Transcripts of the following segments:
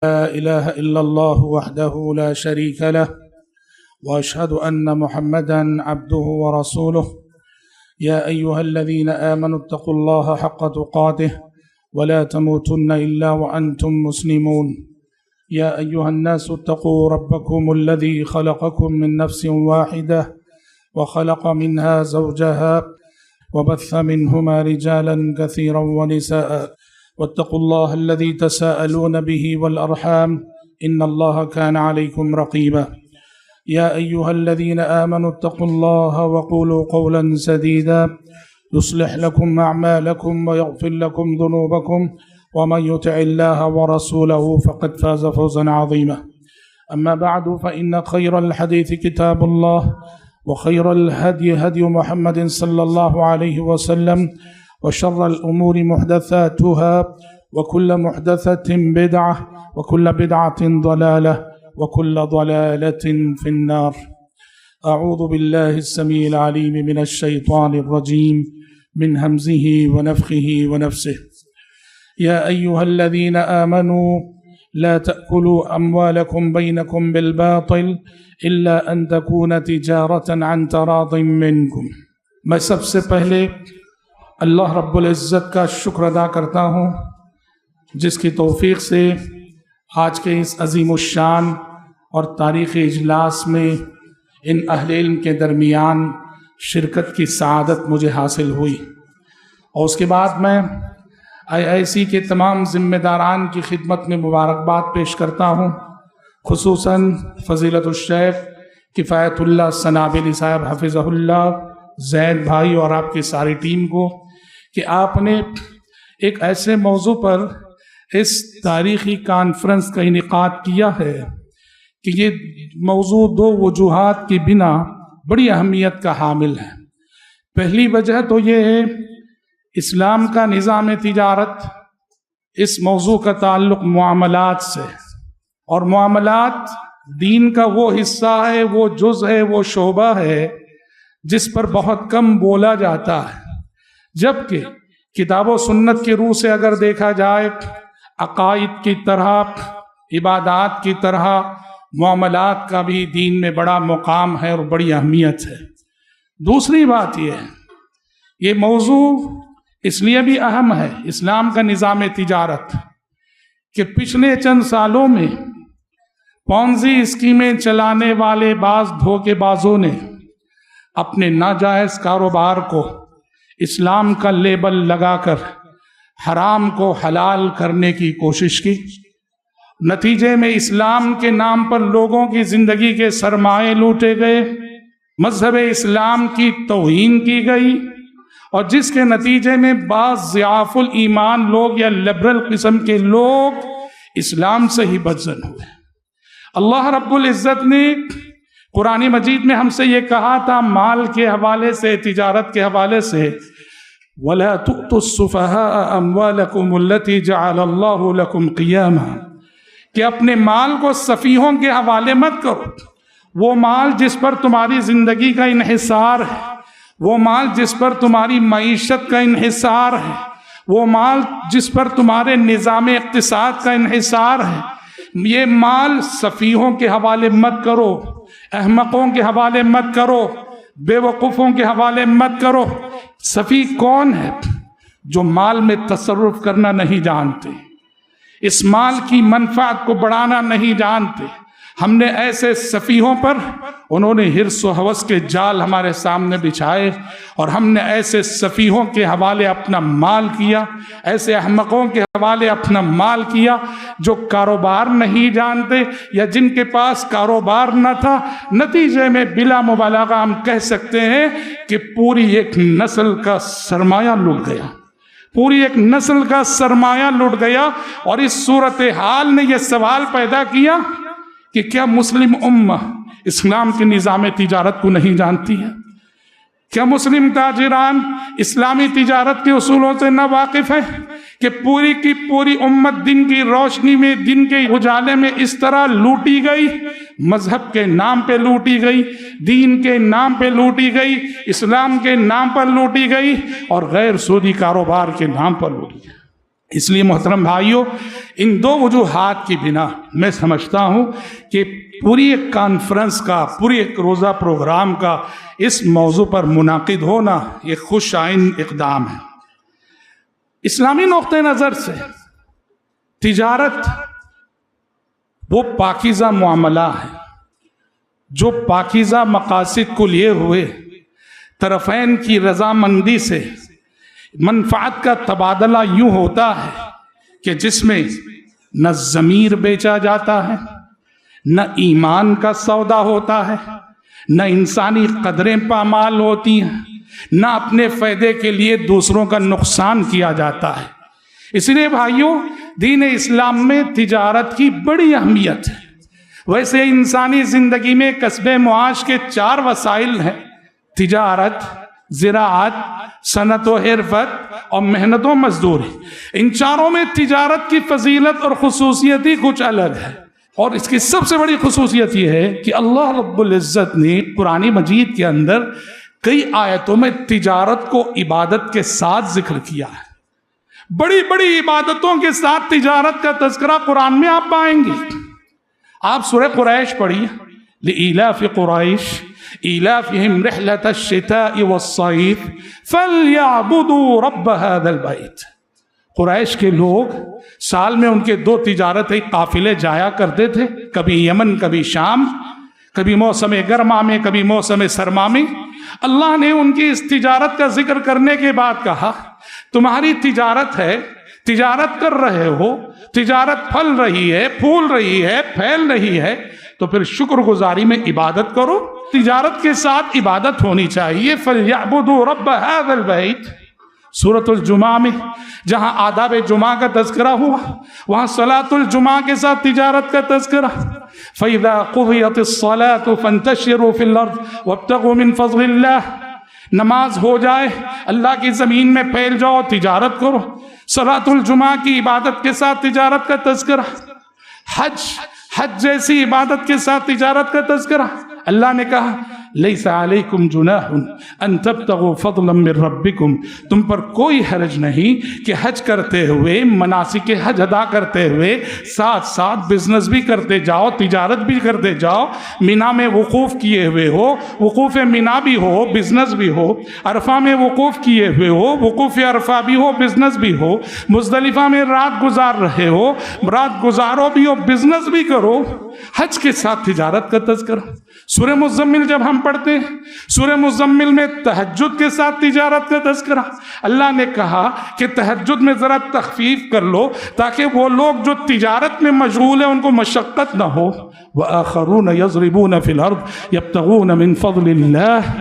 لا إله إلا الله وحده لا شريك له وأشهد أن محمدا عبده ورسوله يا أيها الذين آمنوا اتقوا الله حق تقاته ولا تموتن إلا وأنتم مسلمون يا أيها الناس اتقوا ربكم الذي خلقكم من نفس واحدة وخلق منها زوجها وبث منهما رجالا كثيرا ونساء واتقوا الله الذي تساءلون به والأرحام إن الله كان عليكم رقيبا يا أيها الذين آمنوا اتقوا الله وقولوا قولا سديدا يصلح لكم أعمالكم ويغفر لكم ذنوبكم ومن يطع الله ورسوله فقد فاز فوزا عظيما أما بعد فإن خير الحديث كتاب الله وخير الهدي هدي محمد صلى الله عليه وسلم وشر الأمور محدثاتها وكل محدثة بدعة وكل بدعة ضلالة وكل ضلالة في النار. أعوذ بالله السميع العليم من الشيطان الرجيم من همزه ونفخه ونفسه. يا أيها الذين آمنوا لا تأكلوا أموالكم بينكم بالباطل إلا أن تكون تجارة عن تراض منكم. میں سب سے پہلے اللہ رب العزت کا شکر ادا کرتا ہوں جس کی توفیق سے آج کے اس عظیم الشان اور تاریخی اجلاس میں ان اہل علم کے درمیان شرکت کی سعادت مجھے حاصل ہوئی، اور اس کے بعد میں IIC کے تمام ذمہ داران کی خدمت میں مبارکباد پیش کرتا ہوں، خصوصاً فضیلت الشیخ کفایت اللہ سنابلی صاحب حفظہ اللہ، زید بھائی اور آپ کی ساری ٹیم کو کہ آپ نے ایک ایسے موضوع پر اس تاریخی کانفرنس کا انعقاد کیا ہے کہ یہ موضوع دو وجوہات کی بنا بڑی اہمیت کا حامل ہے۔ پہلی وجہ تو یہ ہے اسلام کا نظام تجارت، اس موضوع کا تعلق معاملات سے، اور معاملات دین کا وہ حصہ ہے، وہ جز ہے، وہ شعبہ ہے جس پر بہت کم بولا جاتا ہے، جبکہ کتاب و سنت کی روح سے اگر دیکھا جائے عقائد کی طرح، عبادات کی طرح معاملات کا بھی دین میں بڑا مقام ہے اور بڑی اہمیت ہے۔ دوسری بات یہ ہے، یہ موضوع اس لیے بھی اہم ہے اسلام کا نظام تجارت کہ پچھلے چند سالوں میں پونزی اسکیمیں چلانے والے بعض دھوکے بازوں نے اپنے ناجائز کاروبار کو اسلام کا لیبل لگا کر حرام کو حلال کرنے کی کوشش کی۔ نتیجے میں اسلام کے نام پر لوگوں کی زندگی کے سرمایے لوٹے گئے، مذہب اسلام کی توہین کی گئی، اور جس کے نتیجے میں بعض ضعاف الایمان لوگ یا لبرل قسم کے لوگ اسلام سے ہی بدزن ہوئے۔ اللہ رب العزت نے قرآن مجید میں ہم سے یہ کہا تھا مال کے حوالے سے، تجارت کے حوالے سے، وَلَا تُؤْتُوا السُّفَهَاءَ أَمْوَالَكُمُ الَّتِي جَعَلَ اللَّهُ لَكُمْ قِيَامًا، کہ اپنے مال کو سفیہوں کے حوالے مت کرو۔ وہ مال جس پر تمہاری زندگی کا انحصار ہے، وہ مال جس پر تمہاری معیشت کا انحصار ہے، وہ مال جس پر تمہارے نظام اقتصاد کا انحصار ہے، یہ مال سفیہوں کے حوالے مت کرو، احمقوں کے حوالے مت کرو، بے وقوفوں کے حوالے مت کرو۔ سفیہ کون ہے؟ جو مال میں تصرف کرنا نہیں جانتے، اس مال کی منفعت کو بڑھانا نہیں جانتے۔ ہم نے ایسے سفیہوں پر، انہوں نے حرص و ہوس کے جال ہمارے سامنے بچھائے، اور ہم نے ایسے سفیہوں کے حوالے اپنا مال کیا، ایسے احمقوں کے حوالے اپنا مال کیا جو کاروبار نہیں جانتے یا جن کے پاس کاروبار نہ تھا۔ نتیجے میں بلا مبالغہ ہم کہہ سکتے ہیں کہ پوری ایک نسل کا سرمایہ لٹ گیا، پوری ایک نسل کا سرمایہ لٹ گیا۔ اور اس صورتحال نے یہ سوال پیدا کیا کہ کیا مسلم امہ اسلام کے نظام تجارت کو نہیں جانتی ہے؟ کیا مسلم تاجران اسلامی تجارت کے اصولوں سے نہ واقف ہے کہ پوری کی پوری امت دن کی روشنی میں، دن کے اجالے میں اس طرح لوٹی گئی، مذہب کے نام پہ لوٹی گئی، دین کے نام پہ لوٹی گئی، اسلام کے نام پر لوٹی گئی، اور غیر سودی کاروبار کے نام پر لوٹی گئی۔ اس لیے محترم بھائیوں، ان دو وجوہات کی بنا میں سمجھتا ہوں کہ پوری ایک کانفرنس کا، پوری ایک روزہ پروگرام کا اس موضوع پر منعقد ہونا ایک خوش آئند اقدام ہے۔ اسلامی نقطہ نظر سے تجارت وہ پاکیزہ معاملہ ہے جو پاکیزہ مقاصد کو لیے ہوئے طرفین کی رضامندی سے منفعت کا تبادلہ یوں ہوتا ہے کہ جس میں نہ ضمیر بیچا جاتا ہے، نہ ایمان کا سودا ہوتا ہے، نہ انسانی قدریں پامال ہوتی ہیں، نہ اپنے فائدے کے لیے دوسروں کا نقصان کیا جاتا ہے۔ اس لیے بھائیوں، دین اسلام میں تجارت کی بڑی اہمیت ہے۔ ویسے انسانی زندگی میں کسب معاش کے 4 وسائل ہیں: تجارت، زراعت، صنعت و حرفت اور محنت و مزدوری۔ ان چاروں میں تجارت کی فضیلت اور خصوصیت ہی کچھ الگ ہے، اور اس کی سب سے بڑی خصوصیت یہ ہے کہ اللہ رب العزت نے قرآن مجید کے اندر کئی آیتوں میں تجارت کو عبادت کے ساتھ ذکر کیا ہے۔ بڑی بڑی عبادتوں کے ساتھ تجارت کا تذکرہ قرآن میں آپ پائیں گے۔ آپ سورہ قریش پڑھیے، لإیلاف قریش ایلافہم رحلۃ الشتاء والصیف فلیعبدوا رب هذا البیت۔ قریش کے لوگ سال میں ان کے 2 تجارتی قافلے جایا کرتے تھے، کبھی یمن کبھی شام، کبھی موسم گرما میں کبھی موسم سرما میں۔ اللہ نے ان کی اس تجارت کا ذکر کرنے کے بعد کہا، تمہاری تجارت ہے، تجارت کر رہے ہو، تجارت پھل رہی ہے، پھول رہی ہے، پھیل رہی ہے، تو پھر شکر گزاری میں عبادت کرو۔ تجارت کے ساتھ عبادت ہونی چاہیے۔ فَلْيَعْبُدُوا رَبَّ هَذَا الْبَيْتِ، سورۃ الجمعہ میں جہاں آداب جمعہ کا تذکرہ ہوا، وہاں صلاۃ الجمعہ کے ساتھ تجارت کا تذکرہ۔ فَإِذَا قُضِيَتِ الصَّلَاةُ فَانْتَشِرُوا فِي الْأَرْضِ وَابْتَغُوا مِنْ فَضْلِ اللَّهِ، نماز ہو جائے اللہ کی زمین میں پھیل جاؤ، تجارت کرو۔ صلاۃ الجمعہ کی عبادت کے ساتھ تجارت کا تذکرہ۔ حج جیسی عبادت کے ساتھ تجارت کا تذکرہ۔ اللہ نے کہا، لیس علیکم جناح ان تبتغوا فضلا من ربکم، تم پر کوئی حرج نہیں کہ حج کرتے ہوئے، مناسک حج ادا کرتے ہوئے ساتھ ساتھ بزنس بھی کرتے جاؤ، تجارت بھی کرتے جاؤ۔ مینا میں وقوف کیے ہوئے ہو، وقوف مینا بھی ہو، بزنس بھی ہو۔ عرفہ میں وقوف کیے ہوئے ہو، وقوف عرفہ بھی ہو، بزنس بھی ہو۔ مزدلفہ میں رات گزار رہے ہو، رات گزارو بھی ہو، بزنس بھی کرو۔ حج کے ساتھ تجارت کا تذکرہ۔ سورہ مزمل جب ہم پڑھتے ہیں، سورہ مزمل میں تہجد کے ساتھ تجارت کا تذکرہ۔ اللہ نے کہا کہ تہجد میں ذرا تخفیف کر لو تاکہ وہ لوگ جو تجارت میں مشغول ہیں ان کو مشقت نہ ہو۔ وآخرون یضربون فی الارض یبتغون من فضل اللہ۔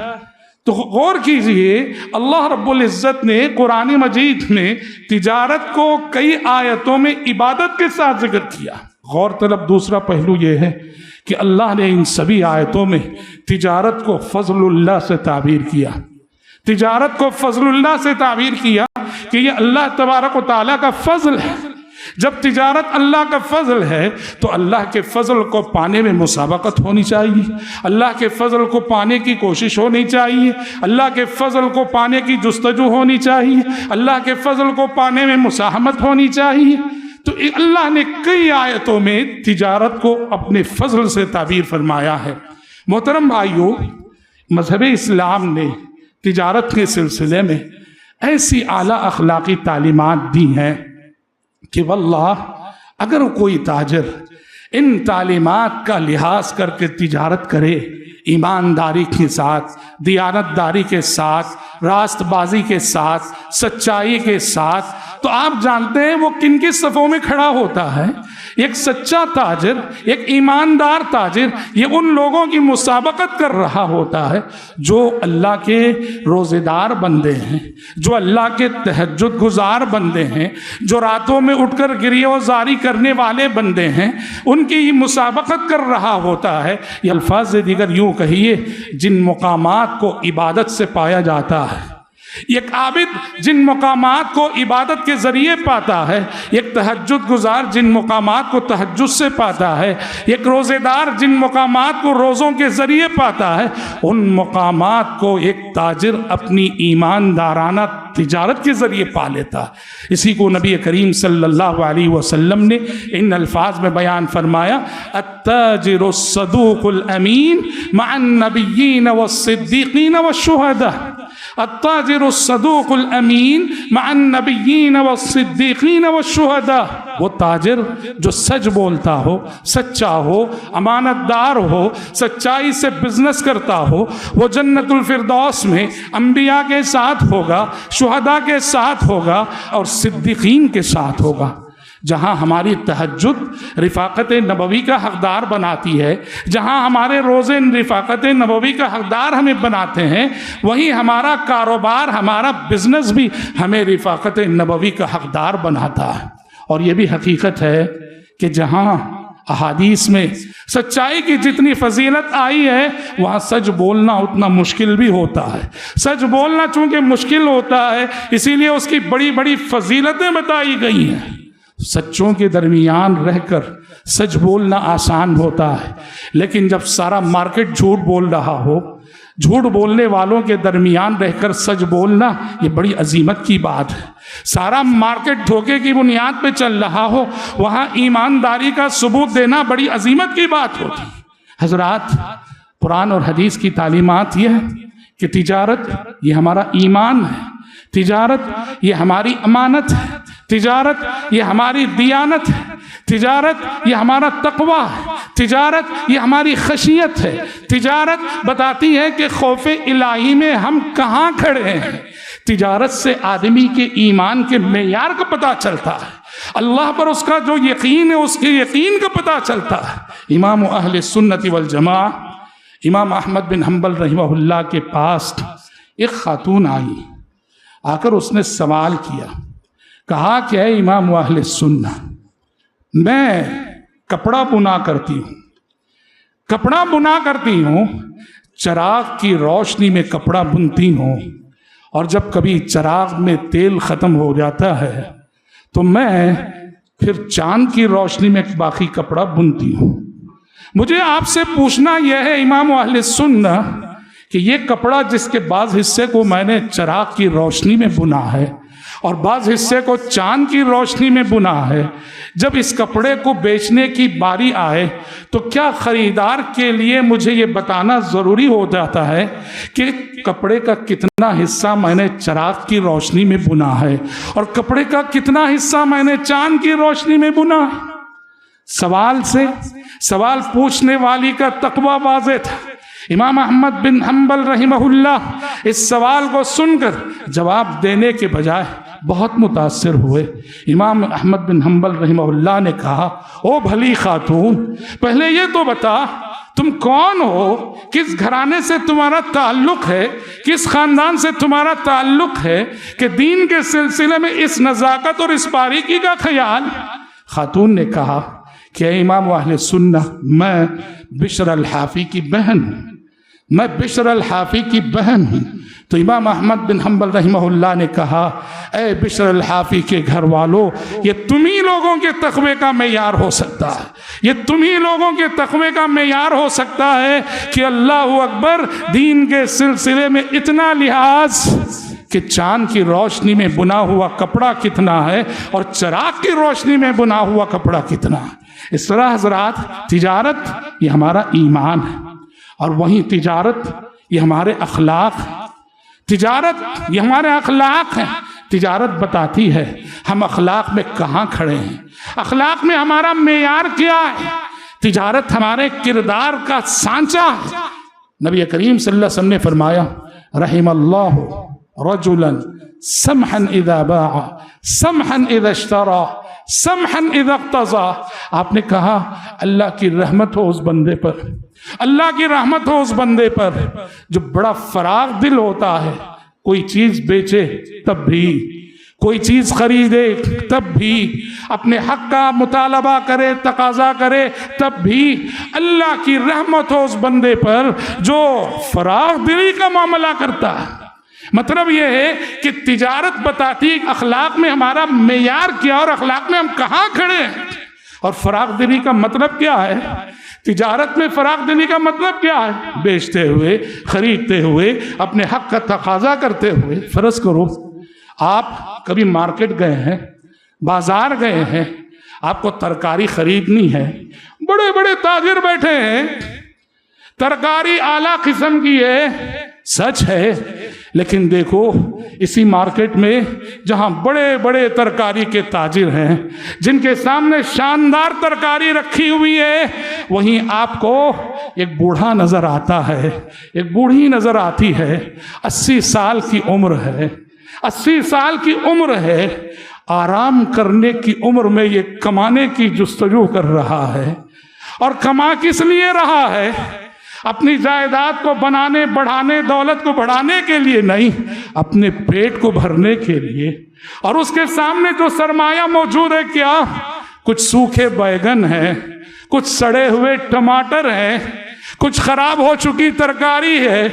تو غور کیجئے، اللہ رب العزت نے قرآن مجید میں تجارت کو کئی آیتوں میں عبادت کے ساتھ ذکر کیا۔ غور طلب دوسرا پہلو یہ ہے کہ اللہ نے ان سبھی آیتوں میں تجارت کو فضل اللہ سے تعبیر کیا۔ تجارت کو فضل اللہ سے تعبیر کیا کہ یہ اللہ تبارک و تعالیٰ کا فضل ہے۔ جب تجارت اللہ کا فضل ہے تو اللہ کے فضل کو پانے میں مسابقت ہونی چاہیے، اللہ کے فضل کو پانے کی کوشش ہونی چاہیے، اللہ کے فضل کو پانے کی جستجو ہونی چاہیے، اللہ کے فضل کو پانے میں مساہمت ہونی چاہیے۔ تو اللہ نے کئی آیتوں میں تجارت کو اپنے فضل سے تعبیر فرمایا ہے۔ محترم بھائیوں، مذہب اسلام نے تجارت کے سلسلے میں ایسی اعلیٰ اخلاقی تعلیمات دی ہیں کہ واللہ اگر کوئی تاجر ان تعلیمات کا لحاظ کر کے تجارت کرے، ایمانداری کے ساتھ، دیانتداری کے ساتھ، راست بازی کے ساتھ، سچائی کے ساتھ، تو آپ جانتے ہیں وہ کن کی صفوں میں کھڑا ہوتا ہے۔ ایک سچا تاجر، ایک ایماندار تاجر، یہ ان لوگوں کی مسابقت کر رہا ہوتا ہے جو اللہ کے روزے دار بندے ہیں، جو اللہ کے تہجد گزار بندے ہیں، جو راتوں میں اٹھ کر گریہ و زاری کرنے والے بندے ہیں، ان کی مسابقت کر رہا ہوتا ہے۔ یہ الفاظ دیگر یوں کہیے، جن مقامات کو عبادت سے پایا جاتا ہے، ایک عابد جن مقامات کو عبادت کے ذریعے پاتا ہے، ایک تہجد گزار جن مقامات کو تہجد سے پاتا ہے، ایک روزے دار جن مقامات کو روزوں کے ذریعے پاتا ہے، ان مقامات کو ایک تاجر اپنی ایماندارانہ تجارت کے ذریعے پا لیتا ہے۔ اسی کو نبی کریم صلی اللہ علیہ وسلم نے ان الفاظ میں بیان فرمایا، التاجر الصدوق الامین مع النبیین والصدیقین والشہداء، التاجر الصدوق الامین مع النبیین والصدیقین والشہداء۔ وہ تاجر جو سچ بولتا ہو، سچا ہو، امانت دار ہو، سچائی سے بزنس کرتا ہو، وہ جنت الفردوس میں انبیاء کے ساتھ ہوگا، شہداء کے ساتھ ہوگا اور صدیقین کے ساتھ ہوگا۔ جہاں ہماری تہجد رفاقت نبوی کا حقدار بناتی ہے، جہاں ہمارے روزے رفاقت نبوی کا حقدار ہمیں بناتے ہیں، وہیں ہمارا کاروبار، ہمارا بزنس بھی ہمیں رفاقت نبوی کا حقدار بناتا ہے۔ اور یہ بھی حقیقت ہے کہ جہاں احادیث میں سچائی کی جتنی فضیلت آئی ہے، وہاں سچ بولنا اتنا مشکل بھی ہوتا ہے۔ سچ بولنا چونکہ مشکل ہوتا ہے، اسی لیے اس کی بڑی بڑی فضیلتیں بتائی گئی ہیں۔ سچوں کے درمیان رہ کر سچ بولنا آسان ہوتا ہے، لیکن جب سارا مارکیٹ جھوٹ بول رہا ہو، جھوٹ بولنے والوں کے درمیان رہ کر سچ بولنا، یہ بڑی عظیمت کی بات ہے۔ سارا مارکیٹ دھوکے کی بنیاد پہ چل رہا ہو، وہاں ایمانداری کا ثبوت دینا بڑی عظیمت کی بات ہوتی ہے۔ حضرات، قرآن اور حدیث کی تعلیمات یہ ہے کہ تجارت یہ ہمارا ایمان ہے، تجارت یہ ہماری امانت ہے، تجارت یہ ہماری دیانت ہے، تجارت یہ ہمارا تقوی ہے، تجارت یہ ہماری خشیت ہے، تجارت بتاتی ہے کہ خوف الہی میں ہم کہاں کھڑے ہیں۔ تجارت سے آدمی کے ایمان کے معیار کا پتہ چلتا ہے، اللہ پر اس کا جو یقین ہے اس کے یقین کا پتہ چلتا ہے۔ امام اہل سنت والجماعہ امام احمد بن حنبل رحمہ اللہ کے پاس ایک خاتون آئی، آ کر اس نے سوال کیا، کہا کہ اے امام اہل سنت، میں کپڑا بنا کرتی ہوں، چراغ کی روشنی میں کپڑا بنتی ہوں، اور جب کبھی چراغ میں تیل ختم ہو جاتا ہے تو میں پھر چاند کی روشنی میں باقی کپڑا بنتی ہوں۔ مجھے آپ سے پوچھنا یہ ہے امام اہل سنت کہ یہ کپڑا جس کے بعض حصے کو میں نے چراغ کی روشنی میں بنا ہے اور بعض حصے کو چاند کی روشنی میں بنا ہے، جب اس کپڑے کو بیچنے کی باری آئے تو کیا خریدار کے لیے مجھے یہ بتانا ضروری ہو جاتا ہے کہ کپڑے کا کتنا حصہ میں نے چراغ کی روشنی میں بنا ہے اور کپڑے کا کتنا حصہ میں نے چاند کی روشنی میں بنا ہے؟ سوال پوچھنے والی کا تقویٰ واضح تھا۔ امام احمد بن حنبل رحمہ اللہ اس سوال کو سن کر جواب دینے کے بجائے بہت متاثر ہوئے۔ امام احمد بن حنبل رحمہ اللہ نے کہا، او بھلی خاتون، پہلے یہ تو بتا تم کون ہو، کس گھرانے سے تمہارا تعلق ہے، کس خاندان سے تمہارا تعلق ہے کہ دین کے سلسلے میں اس نزاکت اور اس باریکی کا خیال۔ خاتون نے کہا کہ اے امام اہل سنت، میں بشر الحافی کی بہن ہوں۔ تو امام احمد بن حنبل رحمہ اللہ نے کہا، اے بشر الحافی کے گھر والوں، یہ تمہیں لوگوں کے تقوی کا معیار ہو سکتا ہے، یہ تمہیں لوگوں کے تقوی کا معیار ہو سکتا ہے کہ اللہ اکبر، دین کے سلسلے میں اتنا لحاظ کہ چاند کی روشنی میں بنا ہوا کپڑا کتنا ہے اور چراغ کی روشنی میں بنا ہوا کپڑا کتنا ہے۔ اس طرح حضرات، تجارت یہ ہمارا ایمان ہے، اور وہیں تجارت یہ ہمارے اخلاق ہیں۔ تجارت بتاتی ہے ہم اخلاق میں کہاں کھڑے ہیں، اخلاق میں ہمارا معیار کیا ہے۔ تجارت ہمارے کردار کا سانچہ ہے۔ نبی کریم صلی اللہ علیہ وسلم نے فرمایا، رحم اللہ رجلا سمحا اذا باع سمحا اذا اشترى سمحا اذا اقتضى۔ آپ نے کہا اللہ کی رحمت ہو اس بندے پر، اللہ کی رحمت ہو اس بندے پر جو بڑا فراغ دل ہوتا ہے، کوئی چیز بیچے تب بھی، کوئی چیز خریدے تب بھی، اپنے حق کا مطالبہ کرے، تقاضا کرے تب بھی۔ اللہ کی رحمت ہو اس بندے پر جو فراغ دلی کا معاملہ کرتا ہے۔ مطلب یہ ہے کہ تجارت بتاتی ہے اخلاق میں ہمارا معیار کیا اور اخلاق میں ہم کہاں کھڑے ہیں۔ اور فراغ دلی کا مطلب کیا ہے؟ تجارت میں فراغ دلی کا مطلب کیا ہے؟ بیچتے ہوئے، خریدتے ہوئے، اپنے حق کا تقاضا کرتے ہوئے۔ فرض کرو آپ کبھی مارکیٹ گئے ہیں، بازار گئے ہیں، آپ کو ترکاری خریدنی ہے، بڑے بڑے تاجر بیٹھے ہیں، ترکاری اعلیٰ قسم کی ہے، سچ ہے، لیکن دیکھو اسی مارکیٹ میں جہاں بڑے بڑے ترکاری کے تاجر ہیں، جن کے سامنے شاندار ترکاری رکھی ہوئی ہے، وہیں آپ کو ایک بوڑھا نظر آتا ہے، ایک بوڑھی نظر آتی ہے، 80 سال کی عمر ہے، 80 سال کی عمر ہے، آرام کرنے کی عمر میں یہ کمانے کی جستجو کر رہا ہے، اور کما کس لیے رہا ہے؟ اپنی جائیداد کو بنانے بڑھانے، دولت کو بڑھانے کے لیے نہیں، اپنے پیٹ کو بھرنے کے لیے۔ اور اس کے سامنے جو سرمایہ موجود ہے، کیا کچھ سوکھے بیگن ہیں، کچھ سڑے ہوئے ٹماٹر ہیں، کچھ خراب ہو چکی ترکاری ہے۔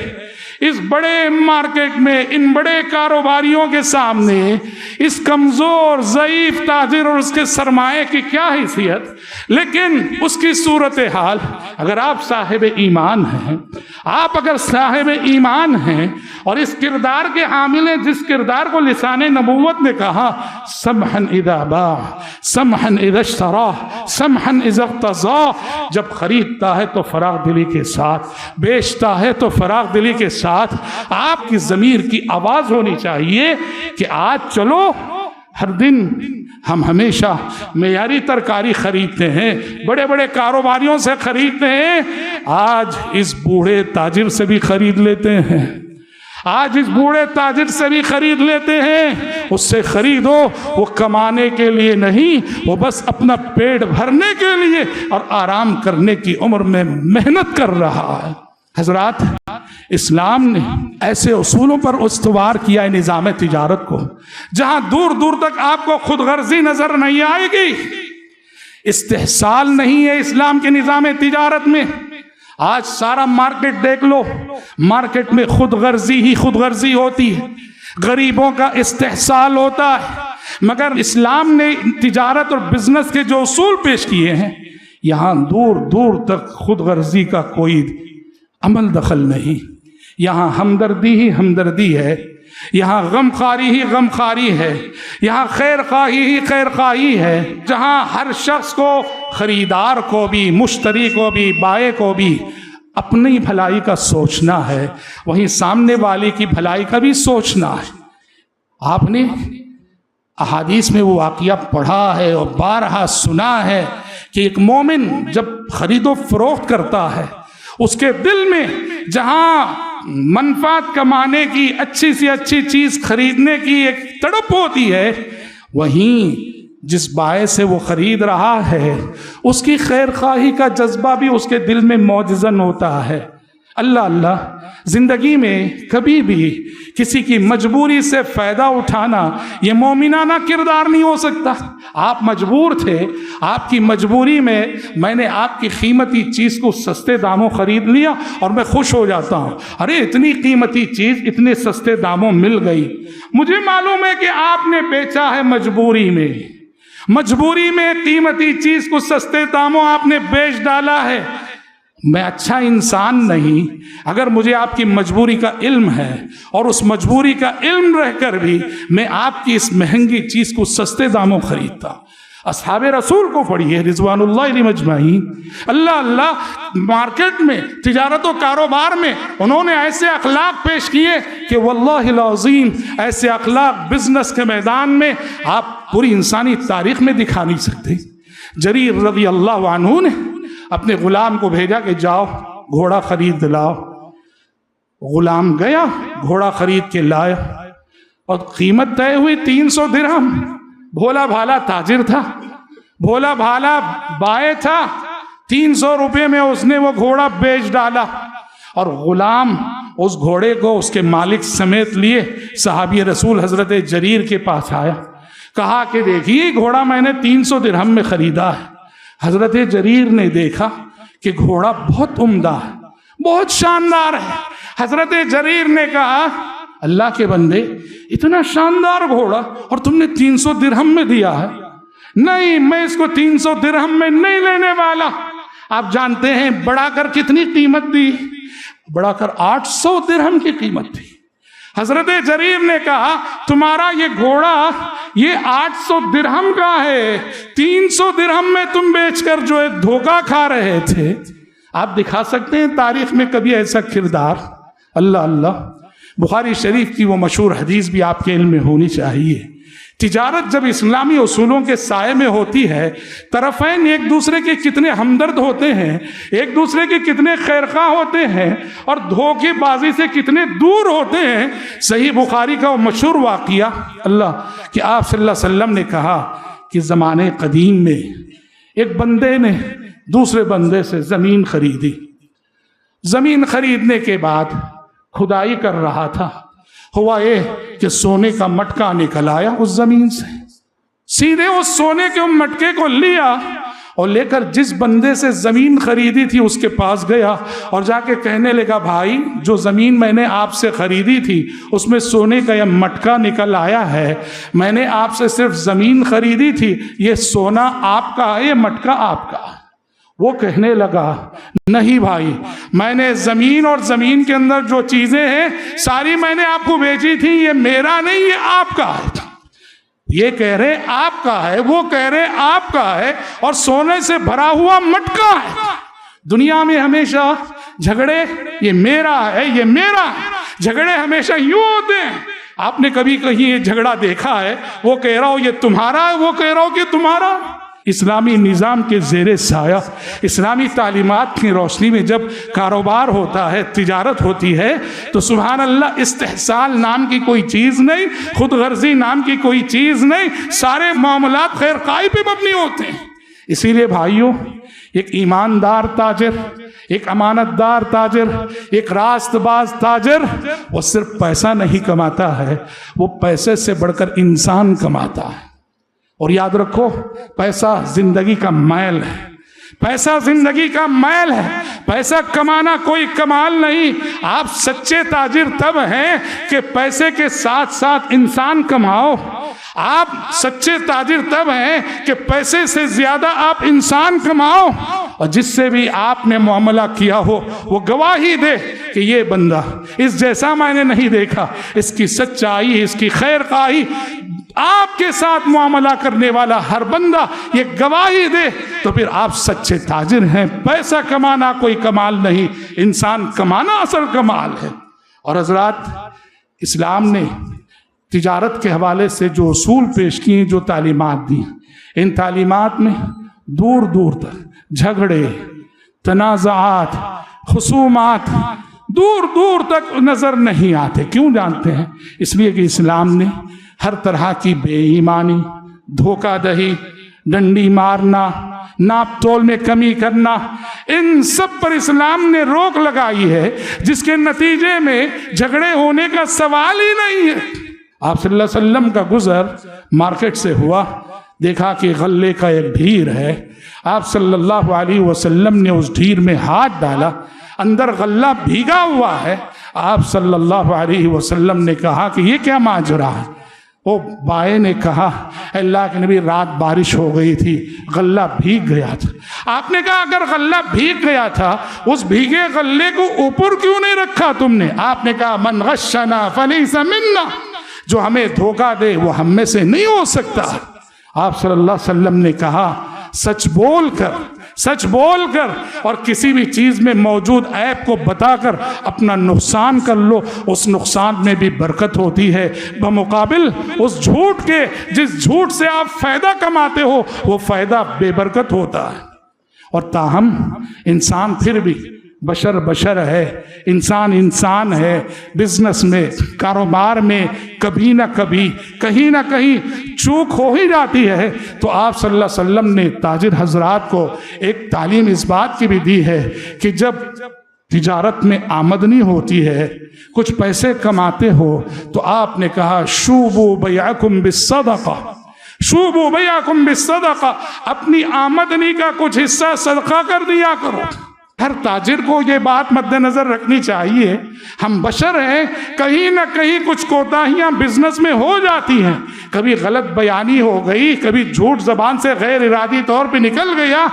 اس بڑے مارکیٹ میں ان بڑے کاروباریوں کے سامنے اس کمزور ضعیف تاجر اور اس کے سرمایہ کی کیا حیثیت؟ لیکن اس کی صورتحال، اگر آپ صاحب ایمان ہیں، آپ اگر صاحب ایمان ہیں اور اس کردار کے حامل ہیں، جس کردار کو لسان نبوت نے کہا سمحن اذا باع سمحن اذا اشترى سمحن اذا اقتضى، جب خریدتا ہے تو فراغ دلی کے ساتھ، بیچتا ہے تو فراغ دلی کے ساتھ، آپ کی ضمیر کی آواز ہونی چاہیے کہ آج چلو، ہر دن ہم ہمیشہ معیاری ترکاری خریدتے ہیں، بڑے بڑے کاروباریوں سے خریدتے ہیں، آج اس بوڑھے تاجر سے بھی خرید لیتے ہیں، آج اس بوڑھے تاجر سے بھی خرید لیتے ہیں۔ اس سے خریدو، وہ کمانے کے لیے نہیں، وہ بس اپنا پیٹ بھرنے کے لیے اور آرام کرنے کی عمر میں محنت کر رہا ہے۔ حضرات، اسلام نے ایسے اصولوں پر استوار کیا ہے نظام تجارت کو، جہاں دور دور تک آپ کو خود غرضی نظر نہیں آئے گی، استحصال نہیں ہے اسلام کے نظام تجارت میں۔ آج سارا مارکیٹ دیکھ لو، مارکیٹ میں خود غرضی ہی خود غرضی ہوتی ہے، غریبوں کا استحصال ہوتا ہے، مگر اسلام نے تجارت اور بزنس کے جو اصول پیش کیے ہیں، یہاں دور دور تک خود غرضی کا کوئی عمل دخل نہیں، یہاں ہمدردی ہی ہمدردی ہے، یہاں غمخواری ہی غمخواری ہے، یہاں خیر خواہی ہی خیر خواہی ہے، جہاں ہر شخص کو، خریدار کو بھی، مشتری کو بھی، بائع کو بھی اپنی بھلائی کا سوچنا ہے، وہیں سامنے والے کی بھلائی کا بھی سوچنا ہے۔ آپ نے احادیث میں وہ واقعہ پڑھا ہے اور بارہا سنا ہے کہ ایک مومن جب خرید و فروخت کرتا ہے، اس کے دل میں جہاں منفعت کمانے کی، اچھی سی اچھی چیز خریدنے کی ایک تڑپ ہوتی ہے، وہیں جس بائع سے وہ خرید رہا ہے اس کی خیر خواہی کا جذبہ بھی اس کے دل میں موجزن ہوتا ہے۔ اللہ اللہ، زندگی میں کبھی بھی کسی کی مجبوری سے فائدہ اٹھانا یہ مومنانہ کردار نہیں ہو سکتا۔ آپ مجبور تھے، آپ کی مجبوری میں نے آپ کی قیمتی چیز کو سستے داموں خرید لیا اور میں خوش ہو جاتا ہوں، ارے اتنی قیمتی چیز اتنے سستے داموں مل گئی۔ مجھے معلوم ہے کہ آپ نے بیچا ہے مجبوری میں، مجبوری میں قیمتی چیز کو سستے داموں آپ نے بیچ ڈالا ہے۔ میں اچھا انسان نہیں اگر مجھے آپ کی مجبوری کا علم ہے، اور اس مجبوری کا علم رہ کر بھی میں آپ کی اس مہنگی چیز کو سستے داموں خریدتا۔ اصحاب رسول کو پڑھیے رضوان اللہ علیہم اجمعین، اللہ اللہ، مارکیٹ میں، تجارت و کاروبار میں انہوں نے ایسے اخلاق پیش کیے کہ واللہ العظیم ایسے اخلاق بزنس کے میدان میں آپ پوری انسانی تاریخ میں دکھا نہیں سکتے۔ جریر رضی اللہ عنہ نے اپنے غلام کو بھیجا کہ جاؤ گھوڑا خرید لاؤ۔ غلام گیا، گھوڑا خرید کے لایا، اور قیمت طے ہوئی 300 درہم۔ بھولا بھالا تاجر تھا، بھولا بھالا بائع تھا، 300 روپے میں اس نے وہ گھوڑا بیچ ڈالا، اور غلام اس گھوڑے کو اس کے مالک سمیت لیے صحابی رسول حضرت جریر کے پاس آیا، کہا کہ دیکھیے گھوڑا میں نے 300 درہم میں خریدا ہے۔ حضرت جریر نے دیکھا کہ گھوڑا بہت عمدہ ہے، بہت شاندار ہے۔ حضرت جریر نے کہا اللہ کے بندے، اتنا شاندار گھوڑا اور تم نے 300 درہم میں دیا ہے؟ نہیں، میں اس کو 300 درہم میں نہیں لینے والا۔ آپ جانتے ہیں بڑھا کر کتنی قیمت دی؟ بڑھا کر 800 درہم کی قیمت تھی۔ حضرت جریر نے کہا تمہارا یہ گھوڑا یہ 800 درہم کا ہے، 300 درہم میں تم بیچ کر جو ہے دھوکہ کھا رہے تھے۔ آپ دکھا سکتے ہیں تاریخ میں کبھی ایسا کردار؟ اللہ اللہ۔ بخاری شریف کی وہ مشہور حدیث بھی آپ کے علم میں ہونی چاہیے۔ تجارت جب اسلامی اصولوں کے سائے میں ہوتی ہے، طرفین ایک دوسرے کے کتنے ہمدرد ہوتے ہیں، ایک دوسرے کے کتنے خیرخواہ ہوتے ہیں اور دھوکے بازی سے کتنے دور ہوتے ہیں۔ صحیح بخاری کا وہ مشہور واقعہ اللہ کہ آپ صلی اللہ علیہ وسلم نے کہا کہ زمانے قدیم میں ایک بندے نے دوسرے بندے سے زمین خریدی۔ زمین خریدنے کے بعد کھدائی کر رہا تھا، ہوا یہ کہ سونے کا مٹکا نکل آیا اس زمین سے، سیدھے اس سونے کے مٹکے کو لیا اور لے کر جس بندے سے زمین خریدی تھی اس کے پاس گیا اور جا کے کہنے لگا بھائی جو زمین میں نے آپ سے خریدی تھی اس میں سونے کا یہ مٹکا نکل آیا ہے، میں نے آپ سے صرف زمین خریدی تھی، یہ سونا آپ کا ہے، یہ مٹکا آپ کا ہے۔ وہ کہنے لگا نہیں بھائی، میں نے زمین اور زمین کے اندر جو چیزیں ہیں ساری میں نے آپ کو بیچی تھی، یہ میرا نہیں یہ آپ کا ہے۔ یہ کہہ رہے آپ کا ہے، وہ کہہ رہے آپ کا ہے، اور سونے سے بھرا ہوا مٹکا ہے۔ دنیا میں ہمیشہ جھگڑے یہ میرا ہے یہ میرا ہے، جھگڑے ہمیشہ یوں ہوتے ہیں۔ آپ نے کبھی کہیں یہ جھگڑا دیکھا ہے وہ کہہ رہا ہو یہ تمہارا ہے، وہ کہہ رہا ہو کہ تمہارا؟ اسلامی نظام کے زیر سایہ، اسلامی تعلیمات کی روشنی میں جب کاروبار ہوتا ہے، تجارت ہوتی ہے تو سبحان اللہ استحصال نام کی کوئی چیز نہیں، خود غرضی نام کی کوئی چیز نہیں، سارے معاملات خیر خواہی پہ مبنی ہوتے ہیں۔ اسی لیے بھائیوں، ایک ایماندار تاجر، ایک امانت دار تاجر، ایک راست باز تاجر، وہ صرف پیسہ نہیں کماتا ہے، وہ پیسے سے بڑھ کر انسان کماتا ہے۔ اور یاد رکھو پیسہ زندگی کا میل ہے، پیسہ زندگی کا میل ہے، پیسہ کمانا کوئی کمال نہیں۔ آپ سچے تاجر تب ہیں کہ پیسے کے ساتھ ساتھ انسان کماؤ، آپ سچے تاجر تب ہیں کہ پیسے سے زیادہ آپ انسان کماؤ، اور جس سے بھی آپ نے معاملہ کیا ہو وہ گواہی دے کہ یہ بندہ اس جیسا میں نے نہیں دیکھا، اس کی سچائی، اس کی خیر خواہی، آپ کے ساتھ معاملہ کرنے والا ہر بندہ یہ گواہی دے تو پھر آپ سچے تاجر ہیں۔ پیسہ کمانا کوئی کمال نہیں، انسان کمانا اصل کمال ہے۔ اور حضرات، اسلام نے تجارت کے حوالے سے جو اصول پیش کیے، جو تعلیمات دی، ان تعلیمات میں دور دور تک جھگڑے، تنازعات، خصومات دور دور تک نظر نہیں آتے۔ کیوں جانتے ہیں؟ اس لیے کہ اسلام نے ہر طرح کی بے ایمانی، دھوکہ دہی، ڈنڈی مارنا، ناپ تول میں کمی کرنا، ان سب پر اسلام نے روک لگائی ہے، جس کے نتیجے میں جھگڑے ہونے کا سوال ہی نہیں ہے۔ آپ صلی اللہ علیہ وسلم کا گزر مارکیٹ سے ہوا، دیکھا کہ غلے کا ایک ڈھیر ہے، آپ صلی اللہ علیہ وسلم نے اس ڈھیر میں ہاتھ ڈالا، اندر غلہ بھیگا ہوا ہے۔ آپ صلی اللہ علیہ وسلم نے کہا کہ یہ کیا ماجرا ہے؟ وہ بائے نے کہا اللہ کے نبی رات بارش ہو گئی تھی، غلہ بھیگ گیا تھا۔ آپ نے کہا اگر غلہ بھیگ گیا تھا اس بھیگے غلے کو اوپر کیوں نہیں رکھا تم نے؟ آپ نے کہا من غشنا فلیس منا، جو ہمیں دھوکہ دے وہ ہم میں سے نہیں ہو سکتا۔ آپ صلی اللہ علیہ وسلم نے کہا سچ بول کر اور کسی بھی چیز میں موجود عیب کو بتا کر اپنا نقصان کر لو، اس نقصان میں بھی برکت ہوتی ہے، بمقابل اس جھوٹ کے جس جھوٹ سے آپ فائدہ کماتے ہو وہ فائدہ بے برکت ہوتا ہے۔ اور تاہم انسان پھر بھی بشر ہے، انسان ہے، بزنس میں، کاروبار میں کبھی نہ کبھی کہیں نہ کہیں چوک ہو ہی جاتی ہے۔ تو آپ صلی اللہ علیہ وسلم نے تاجر حضرات کو ایک تعلیم اس بات کی بھی دی ہے کہ جب تجارت میں آمدنی ہوتی ہے، کچھ پیسے کماتے ہو، تو آپ نے کہا شوبوا بیعکم بالصدقہ، شوبوا بیعکم بالصدقہ، اپنی آمدنی کا کچھ حصہ صدقہ کر دیا کرو۔ ہر تاجر کو یہ بات مد نظر رکھنی چاہیے، ہم بشر ہیں، کہیں نہ کہیں کچھ کوتاہیاں بزنس میں ہو جاتی ہیں، کبھی غلط بیانی ہو گئی، کبھی جھوٹ زبان سے غیر ارادی طور پہ نکل گیا،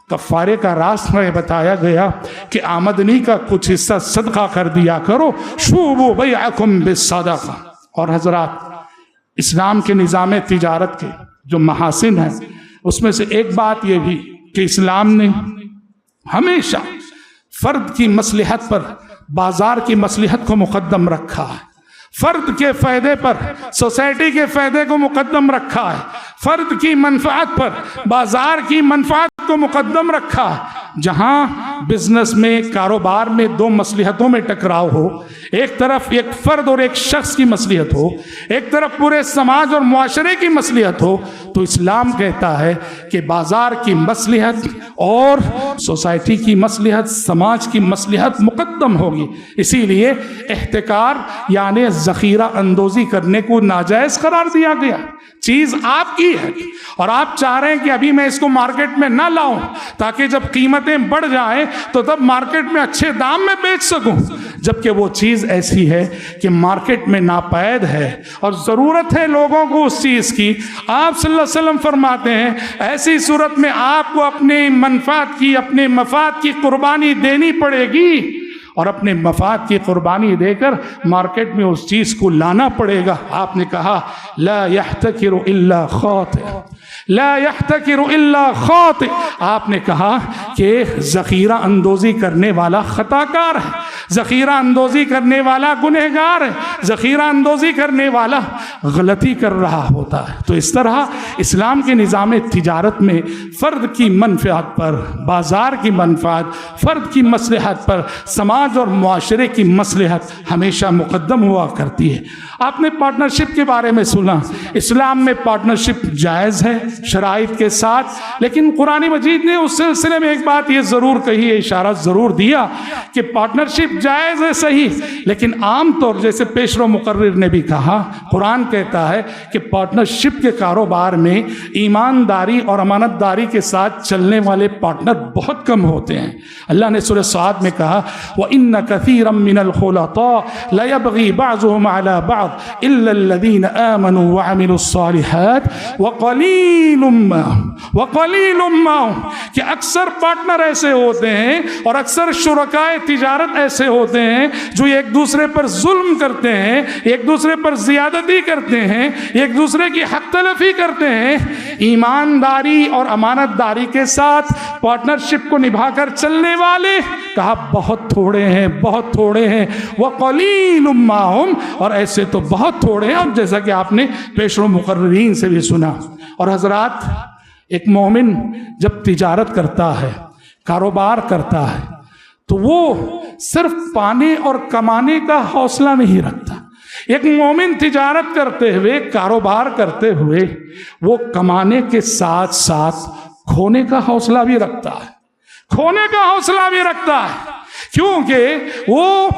کفارے کا راستہ میں بتایا گیا کہ آمدنی کا کچھ حصہ صدقہ کر دیا کرو، شوبوا بیعکم بالصدقہ۔ اور حضرات، اسلام کے نظام تجارت کے جو محاسن ہیں اس میں سے ایک بات یہ بھی کہ اسلام نے ہمیشہ فرد کی مصلحت پر بازار کی مصلحت کو مقدم رکھا ہے، فرد کے فائدے پر سوسائٹی کے فائدے کو مقدم رکھا ہے، فرد کی منفعت پر بازار کی منفعت کو مقدم رکھا ہے۔ جہاں بزنس میں، کاروبار میں دو مصلحتوں میں ٹکراؤ ہو، ایک طرف ایک فرد اور ایک شخص کی مصلحت ہو، ایک طرف پورے سماج اور معاشرے کی مصلحت ہو، تو اسلام کہتا ہے کہ بازار کی مصلحت اور سوسائٹی کی مصلحت، سماج کی مصلحت مقدم ہوگی۔ اسی لیے احتکار یعنی ذخیرہ اندوزی کرنے کو ناجائز قرار دیا گیا۔ چیز آپ کی ہے اور آپ چاہ رہے ہیں کہ ابھی میں اس کو مارکیٹ میں نہ لاؤں تاکہ جب قیمتیں بڑھ جائیں تو تب مارکیٹ میں اچھے دام میں بیچ سکوں، جبکہ وہ چیز ایسی ہے کہ مارکیٹ میں ناپید ہے اور ضرورت ہے لوگوں کو اس چیز کی۔ آپ صلی اللہ علیہ وسلم فرماتے ہیں ایسی صورت میں آپ کو اپنے منفعت کی، اپنے مفاد کی قربانی دینی پڑے گی، اور اپنے مفاد کی قربانی دے کر مارکیٹ میں اس چیز کو لانا پڑے گا۔ آپ نے کہا لا يحتکر الا خاطئ، لا يحتکر الا خاطئ۔ آپ نے کہا کہ ذخیرہ اندوزی کرنے والا خطا کار ہے، ذخیرہ اندوزی کرنے والا گنہگار ہے، ذخیرہ اندوزی کرنے والا غلطی کر رہا ہوتا ہے۔ تو اس طرح اسلام کے نظام تجارت میں فرد کی منفعت پر، بازار کی منفعت، فرد کی مصلحت پر سماج اور معاشرے کی مصلحت ہمیشہ مقدم ہوا کرتی ہے۔ آپ نے پارٹنرشپ کے بارے میں سنا، اسلام میں پارٹنرشپ جائز ہے شرائط کے ساتھ، لیکن قرآن مجید نے اس سلسلے میں ایک بات یہ ضرور کہی ہے، اشارہ ضرور دیا کہ پارٹنرشپ جائز ہے صحیح، لیکن عام طور جیسے پیشرو مقرر نے بھی کہا، قرآن کہتا ہے کہ پارٹنرشپ کے کاروبار میں ایمانداری اور امانت داری کے ساتھ چلنے والے پارٹنر بہت کم ہوتے ہیں۔ اللہ نے سورہ صاد میں کہا وَإِنَّ كَثِيرًا مِّنَ الْخُلَطَاءِ لَيَبْغِي بَعْضُهُمْ عَلَى بَعْضٍ إِلَّا الَّذِينَ آمَنُوا وَعَمِلُوا الصَّالِحَاتِ وَقَلِيلٌ مَّا هُمْ کہ اکثر پارٹنر ایسے ہوتے ہیں اور اکثر شرکائے تجارت ایسے ہوتے ہیں جو ایک دوسرے پر ظلم کرتے ہیں، ایک دوسرے پر زیادتی کرتے ہیں، ایک دوسرے کی حق تلفی کرتے ہیں۔ ایمانداری اور امانت داری کے ساتھ پارٹنرشپ کو نبھا کر چلنے والے کہا بہت تھوڑے ہیں، بہت تھوڑے ہیں۔ وَقَلِيلٌ مَّا هُمْ اور ایسے تو بہت تھوڑے ہیں، اور جیسا کہ آپ نے پیشرو مقررین سے بھی سنا۔ اور حضرات، ایک مومن جب تجارت کرتا ہے، کاروبار کرتا ہے، تو وہ صرف پانے اور کمانے کا حوصلہ نہیں رکھتا۔ ایک مومن تجارت کرتے ہوئے، کاروبار کرتے ہوئے، وہ کمانے کے ساتھ ساتھ کھونے کا حوصلہ بھی رکھتا ہے، کھونے کا حوصلہ بھی رکھتا ہے، کیونکہ وہ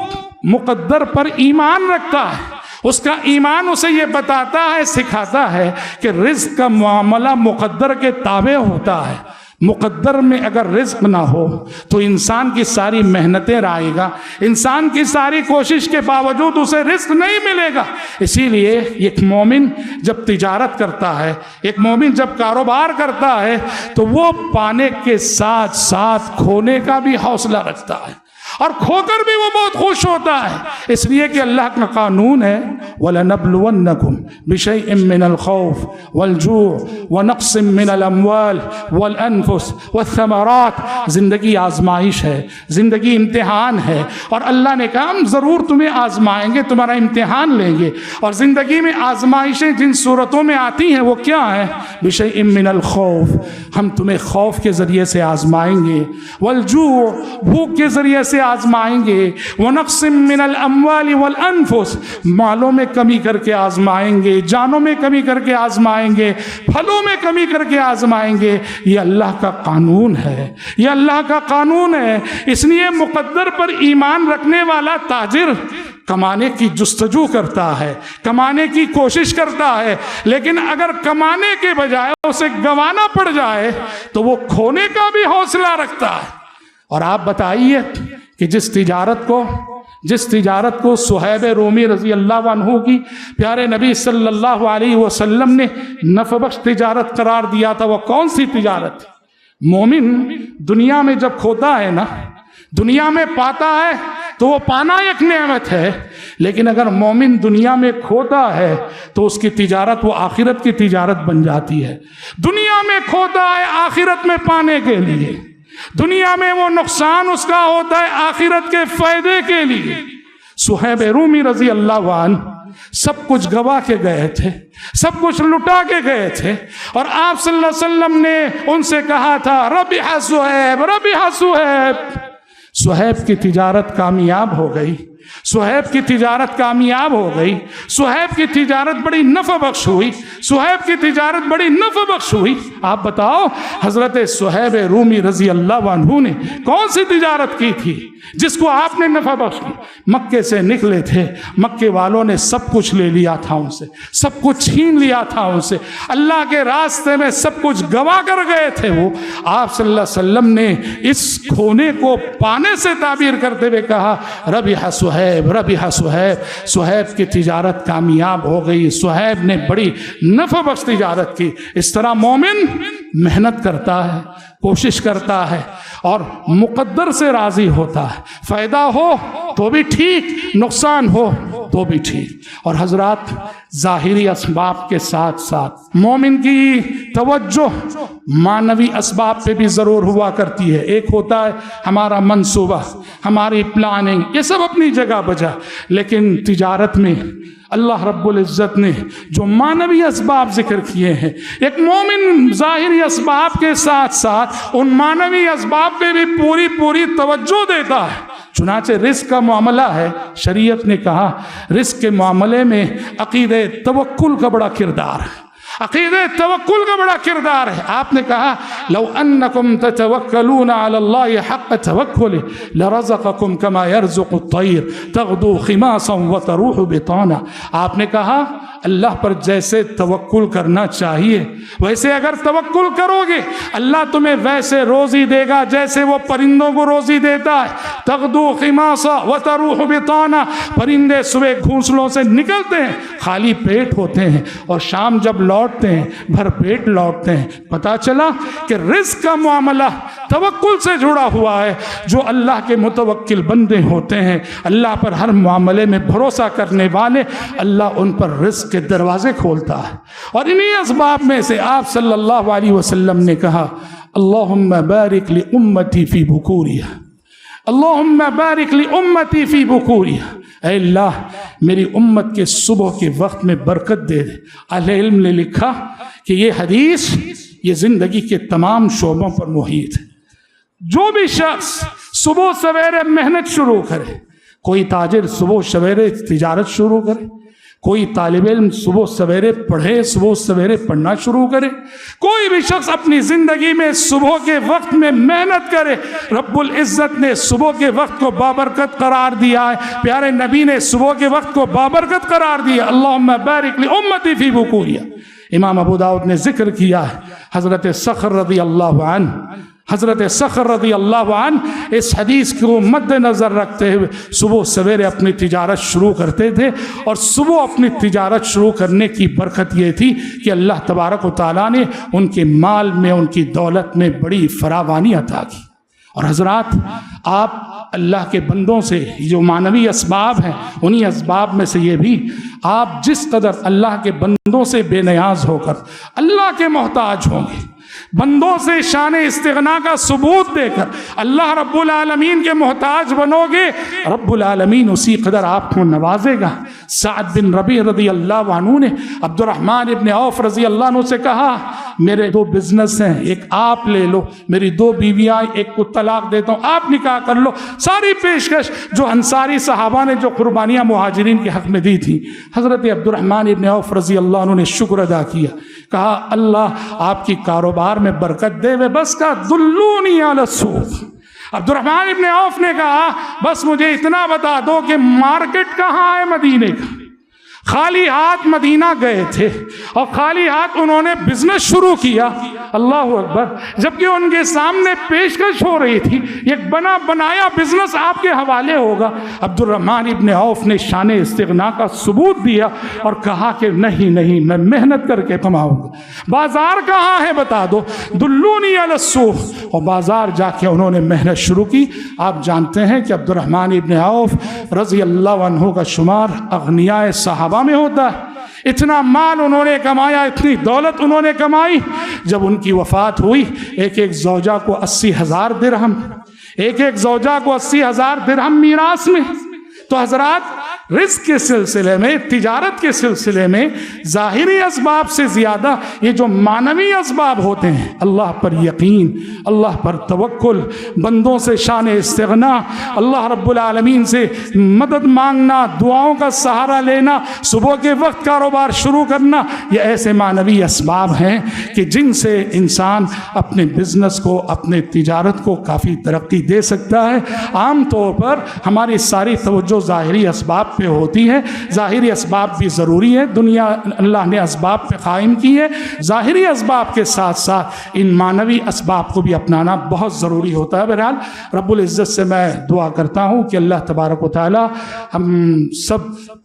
مقدر پر ایمان رکھتا ہے۔ اس کا ایمان اسے یہ بتاتا ہے، سکھاتا ہے کہ رزق کا معاملہ مقدر کے تابع ہوتا ہے۔ مقدر میں اگر رزق نہ ہو تو انسان کی ساری محنتیں رائے گا، انسان کی ساری کوشش کے باوجود اسے رزق نہیں ملے گا۔ اسی لیے ایک مومن جب تجارت کرتا ہے، ایک مومن جب کاروبار کرتا ہے، تو وہ پانے کے ساتھ ساتھ کھونے کا بھی حوصلہ رکھتا ہے، اور کھو کر بھی وہ بہت خوش ہوتا ہے، اس لیے کہ اللہ کا قانون ہے وَلَنَبْلُوَنَّكُمْ بِشَيْءٍ مِّنَ الْخَوْفِ وَالْجُوعِ وَنَقْصٍ مِّنَ الْأَمْوَالِ وَالْأَنفُسِ وَالثَّمَرَاتِ۔ زندگی آزمائش ہے، زندگی امتحان ہے، اور اللہ نے کہا ہم ضرور تمہیں آزمائیں گے، تمہارا امتحان لیں گے۔ اور زندگی میں آزمائشیں جن صورتوں میں آتی ہیں وہ کیا ہیں؟ بِشَيْءٍ مِّنَ الْخَوْفِ، ہم تمہیں خوف کے ذریعے سے آزمائیں گے، وَالْجُوعِ، بھوک کے ذریعے سے آزمائیں گے، وَنَقْصٍ مِّنَ الْأَمْوَالِ وَالْأَنفُسِ، مالوں میں کمی کر کے آزمائیں گے، جانوں میں کمی کر کے آزمائیں گے، پھلوں میں کمی کر کے آزمائیں گے۔ یہ اللہ کا قانون ہے، یہ اللہ کا قانون ہے۔ اس لیے مقدر پر ایمان رکھنے والا تاجر کمانے کی جستجو کرتا ہے، کمانے کی کوشش کرتا ہے، لیکن اگر کمانے کے بجائے اسے گنوانا پڑ جائے تو وہ کھونے کا بھی حوصلہ رکھتا ہے۔ اور آپ بتائیے کہ جس تجارت کو صہیب رومی رضی اللہ عنہ کی پیارے نبی صلی اللہ علیہ وسلم نے نفع بخش تجارت قرار دیا تھا، وہ کون سی تجارت تھی؟ مومن دنیا میں جب کھوتا ہے نا، دنیا میں پاتا ہے تو وہ پانا ایک نعمت ہے، لیکن اگر مومن دنیا میں کھوتا ہے تو اس کی تجارت وہ آخرت کی تجارت بن جاتی ہے۔ دنیا میں کھوتا ہے آخرت میں پانے کے لیے، دنیا میں وہ نقصان اس کا ہوتا ہے آخرت کے فائدے کے لیے۔ صہیب رومی رضی اللہ عنہ سب کچھ گوا کے گئے تھے، سب کچھ لٹا کے گئے تھے، اور آپ صلی اللہ علیہ وسلم نے ان سے کہا تھا ربح صہیب، ربح صہیب۔ صہیب کی تجارت کامیاب ہو گئی، صہیب کی تجارت کامیاب ہو گئی، صہیب کی تجارت بڑی نفع بخش ہوئی، صہیب کی تجارت بڑی نفع بخش ہوئی۔ آپ بتاؤ حضرت صہیب رومی رضی اللہ عنہ نے کون سی تجارت کی تھی جس کو آپ نے نفع بخش کی؟ مکے سے نکلے تھے، مکے والوں نے سب کچھ لے لیا تھا ان سے، سب کچھ چھین لیا تھا ان سے، اللہ کے راستے میں سب کچھ گوا کر گئے تھے۔ وہ آپ صلی اللہ علیہ وسلم نے اس کھونے کو پانے سے تعبیر کرتے ہوئے کہا ربح صہیب، ربح صہیب۔ صہیب کی تجارت کامیاب ہو گئی، صہیب نے بڑی نفع بخش تجارت کی۔ اس طرح مومن محنت کرتا ہے، کوشش کرتا ہے اور مقدر سے راضی ہوتا ہے، فائدہ ہو تو بھی ٹھیک، نقصان ہو تو بھی ٹھیک۔ اور حضرات ظاہری اسباب کے ساتھ ساتھ مومن کی توجہ معنوی اسباب پہ بھی ضرور ہوا کرتی ہے۔ ایک ہوتا ہے ہمارا منصوبہ، ہماری پلاننگ، یہ سب اپنی جگہ بجا، لیکن تجارت میں اللہ رب العزت نے جو معنوی اسباب ذکر کیے ہیں، ایک مومن ظاہری اسباب کے ساتھ ساتھ ان معنوی اسباب پہ بھی پوری توجہ دیتا ہے۔ چنانچہ رزق کا معاملہ ہے، شریعت نے کہا رزق کے معاملے میں عقیدہ توکل کا بڑا کردار ہے، عقیدہ توکل کا بڑا کردار ہے۔ آپ نے کہا لو انکم تتوکلون علی اللہ حق توکلہ لرزقکم کما یرزق الطیر تغدو خماصا وتروح بطانا۔ آپ نے کہا اللہ پر جیسے توکل کرنا چاہیے ویسے اگر توکل کرو گے اللہ تمہیں ویسے روزی دے گا جیسے وہ پرندوں کو روزی دیتا ہے۔ تغدو خماصا وتروح بطانا، پرندے صبح گھونسلوں سے نکلتے ہیں خالی پیٹ ہوتے ہیں اور شام جب لوٹتے ہیں بھر پیٹ لوٹتے ہیں۔ پتہ چلا کہ رزق کا معاملہ توکل سے جڑا ہوا ہے۔ جو اللہ کے متوکل بندے ہوتے ہیں، اللہ پر ہر معاملے میں بھروسہ کرنے والے، اللہ ان پر رزق کے دروازے کھولتا ہے۔ اور انہی اسباب میں سے آپ صلی اللہ علیہ وسلم نے کہا اللہم بارک لامتی فی بکوریہ، اللہم بارک لامتی فی بکوریہ۔ اے اللہ میری امت کے صبح کے وقت میں برکت دے دے۔ اہل علم نے لکھا کہ یہ حدیث یہ زندگی کے تمام شعبوں پر محیط ہے۔ جو بھی شخص صبح سویرے محنت شروع کرے، کوئی تاجر صبح سویرے تجارت شروع کرے، کوئی طالب علم صبح سویرے پڑھے، صبح سویرے پڑھنا شروع کرے، کوئی بھی شخص اپنی زندگی میں صبح کے وقت میں محنت کرے، رب العزت نے صبح کے وقت کو بابرکت قرار دیا ہے، پیارے نبی نے صبح کے وقت کو بابرکت قرار دیا۔ اللہم بارک لامتی فی بکوریہ۔ امام ابو داؤد نے ذکر کیا ہے حضرت صخر رضی اللہ عنہ، حضرت صخر رضی اللہ عنہ اس حدیث کو مد نظر رکھتے ہوئے صبح سویرے اپنی تجارت شروع کرتے تھے، اور صبح اپنی تجارت شروع کرنے کی برکت یہ تھی کہ اللہ تبارک و تعالیٰ نے ان کے مال میں، ان کی دولت میں بڑی فراوانی عطا کی۔ اور حضرات آپ اللہ کے بندوں سے جو معنوی اسباب ہیں انہی اسباب میں سے یہ بھی، آپ جس قدر اللہ کے بندوں سے بے نیاز ہو کر اللہ کے محتاج ہوں گے، بندوں سے شان استغنا کا ثبوت دے کر اللہ رب العالمین کے محتاج بنو گے، رب العالمین اسی قدر آپ کو نوازے گا۔ سعد بن ربیع رضی اللہ عنہ نے عبد الرحمن ابن عوف رضی اللہ عنہ سے کہا میرے 2 بزنس ہیں، ایک آپ لے لو، میری 2 بیویاں، ایک کو طلاق دیتا ہوں، آپ نکاح کر لو۔ ساری پیشکش جو انصاری صحابہ نے جو قربانیاں مہاجرین کے حق میں دی تھی، حضرت عبد الرحمن ابن عوف رضی اللہ عنہ نے شکر ادا کیا، کہا اللہ آپ کی کاروبار میں برکت دے، میں بس کا دلونی علی السوق۔ عبد الرحمن ابن عوف نے کہا بس مجھے اتنا بتا دو کہ مارکیٹ کہاں ہے مدینے کا، خالی ہاتھ مدینہ گئے تھے اور خالی ہاتھ انہوں نے بزنس شروع کیا. اللہ اکبر. جبکہ ان کے سامنے پیشکش ہو رہی تھی ایک بنا بنایا بزنس آپ کے حوالے ہوگا. عبد الرحمن ابن عوف نے شان استغنا کا ثبوت دیا اور کہا کہ نہیں نہیں، میں محنت کر کے کماؤں گا. بازار کہاں ہے بتا دو، دلونی علی السوق. اور بازار جا کے انہوں نے محنت شروع کی. آپ جانتے ہیں کہ عبد الرحمن ابن عوف رضی اللہ عنہ کا شمار اغنیاء صحابہ میں ہوتا ہے. اتنا مال انہوں نے کمایا، اتنی دولت انہوں نے کمائی. جب ان کی وفات ہوئی، ایک ایک زوجہ کو 80,000 درہم، ایک ایک زوجہ کو 80,000 درہم میراث میں. تو حضرات، رزق کے سلسلے میں، تجارت کے سلسلے میں ظاہری اسباب سے زیادہ یہ جو معنوی اسباب ہوتے ہیں، اللہ پر یقین، اللہ پر توکل، بندوں سے شان استغنا، اللہ رب العالمین سے مدد مانگنا، دعاؤں کا سہارا لینا، صبح کے وقت کاروبار شروع کرنا، یہ ایسے معنوی اسباب ہیں کہ جن سے انسان اپنے بزنس کو، اپنے تجارت کو کافی ترقی دے سکتا ہے. عام طور پر ہماری ساری توجہ ظاہری اسباب پہ ہوتی ہے. ظاہری اسباب بھی ضروری ہے، دنیا اللہ نے اسباب پہ قائم کی ہے. ظاہری اسباب کے ساتھ ساتھ ان معنوی اسباب کو بھی اپنانا بہت ضروری ہوتا ہے. بہرحال رب العزت سے میں دعا کرتا ہوں کہ اللہ تبارک و تعالی ہم سب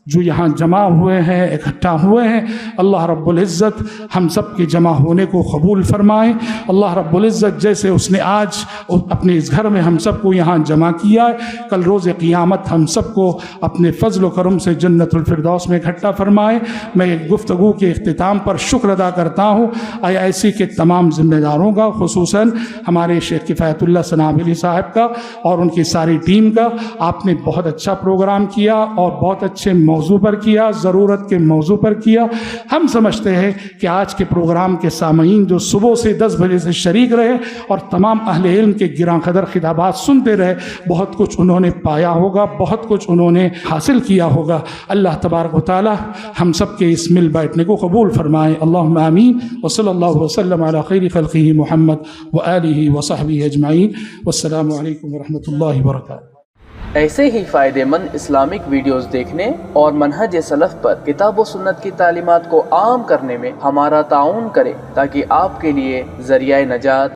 جو یہاں جمع ہوئے ہیں، اکٹھا ہوئے ہیں، اللہ رب العزت ہم سب کے جمع ہونے کو قبول فرمائے. اللہ رب العزت جیسے اس نے آج اپنے اس گھر میں ہم سب کو یہاں جمع کیا ہے، کل روز قیامت ہم سب کو اپنے فضل و کرم سے جنت الفردوس میں اکٹھا فرمائے. میں گفتگو کے اختتام پر شکر ادا کرتا ہوں IIC کے تمام ذمہ داروں کا، خصوصاً ہمارے شیخ کفایت اللہ ثناب علی صاحب کا اور ان کی ساری ٹیم کا. آپ نے بہت اچھا پروگرام کیا اور بہت اچھے موضوع پر کیا، ضرورت کے موضوع پر کیا. ہم سمجھتے ہیں کہ آج کے پروگرام کے سامعین جو صبح سے 10 بجے سے شریک رہے اور تمام اہل علم کے گراں قدر خطابات سنتے رہے، بہت کچھ انہوں نے پایا ہوگا، بہت کچھ انہوں نے حاصل کیا ہوگا. اللہ تبارک و تعالی ہم سب کے اس مل بیٹھنے کو قبول فرمائے. اللہم آمین. وصلی اللہ وسلم علی خیر خلقہ محمد وآلہ وصحبہ اجمعین. والسلام علیکم ورحمۃ اللہ وبرکاتہ. ایسے ہی فائدے مند اسلامک ویڈیوز دیکھنے اور منہج سلف پر کتاب و سنت کی تعلیمات کو عام کرنے میں ہمارا تعاون کریں تاکہ آپ کے لیے ذریعہ نجات